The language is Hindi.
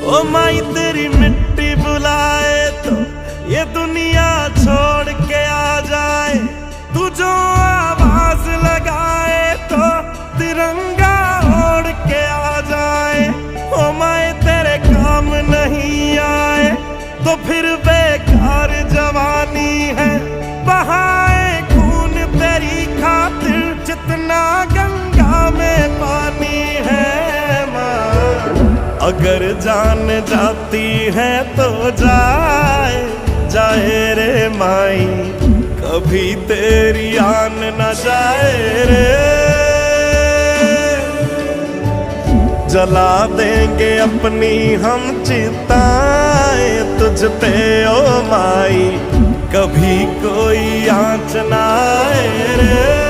ओ माई तेरी मिट्टी बुलाए तो ये दुनिया छोड़ के आ जाए। तू जो आवाज लगाए तो तिरंगा ओढ़ के आ जाए। ओ माई तेरे काम नहीं आए तो फिर बेकार जवानी है। बहाए खून तेरी खातिर जितना गंगा में पानी है। माँ अगर जान जाती है तो जाए जाए रे माई, कभी तेरी आन न जाए रे। जला देंगे अपनी हम चिताएं तुझ पे ओ माई, कभी कोई आँच ना आए रे।